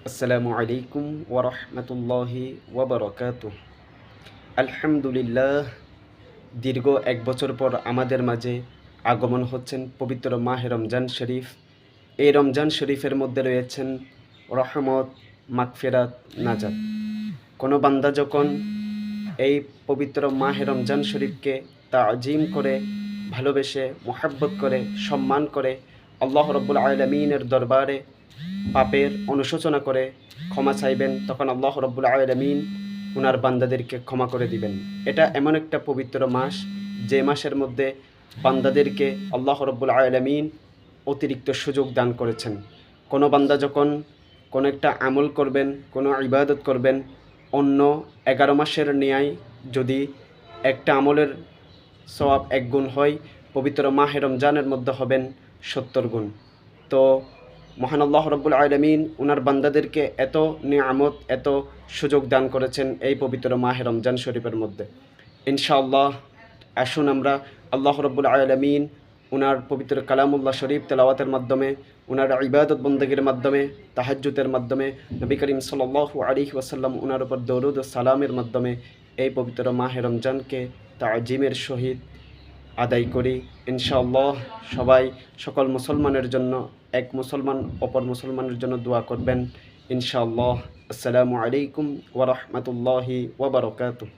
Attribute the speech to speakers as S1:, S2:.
S1: আসসালামু আলাইকুম ওয়া রাহমাতুল্লাহি ওয়া বারাকাতুহু। আলহামদুলিল্লাহ, দীর্ঘ এক বছর পর আমাদের মাঝে আগমন হচ্ছেন পবিত্র মাহে রমজান শরীফ। এই রমজান শরীফের মধ্যে রয়েছেন রহমত, মাগফিরাত, নাজাত। কোনো বান্দা যখন এই পবিত্র মাহে রমজান শরীফকে তাজিম করে, ভালোবেসে, মোহাব্বত করে, সম্মান করে, আল্লাহ রব্বুল আলামিনের দরবারে পাপের অনুশোচনা করে ক্ষমা চাইবেন, তখন আল্লাহ রব্বুল আলামিন ওনার বান্দাদেরকে ক্ষমা করে দিবেন। এটা এমন একটা পবিত্র মাস, যে মাসের মধ্যে বান্দাদেরকে আল্লাহ রব্বুল আলামিন অতিরিক্ত সুযোগ দান করেছেন। কোনো বান্দা যখন কোনো একটা আমল করবেন, কোনো ইবাদত করবেন, অন্য 11 মাসের ন্যায় যদি একটা আমলের সওয়াব 1 গুণ হয়, পবিত্র মাহে রমজানের মধ্যে হবেন 70 গুণ। তো মহান আল্লাহ রব্বুল আলামিন ওনার বান্দাদেরকে এত নিয়ামত, এত সুযোগ দান করেছেন এই পবিত্র মাহে রমজান শরীফের মধ্যে। ইনশাআল্লাহ আসুন আমরা আল্লাহ রব্বুল আলামিন ওনার পবিত্র কালামুল্লাহ শরীফ তেলাওয়াতের মাধ্যমে, ওনার ইবাদত বন্দেগীর মাধ্যমে, তাহাজ্জুদের মাধ্যমে, নবী করিম সাল্লাল্লাহু আলাইহি ওয়াসাল্লাম ওনার উপর দরুদ ও সালামের মাধ্যমে এই পবিত্র মাহে রমজানকে তাজিমের সহিত আদায় করি। ইনশাআল্লাহ সবাই সকল মুসলমানের জন্য, এক মুসলমান অপর মুসলমানের জন্য দোয়া করবেন ইনশাআল্লাহ। আসসালামু আলাইকুম ওয়া রাহমাতুল্লাহি ওয়া বারাকাতুহু।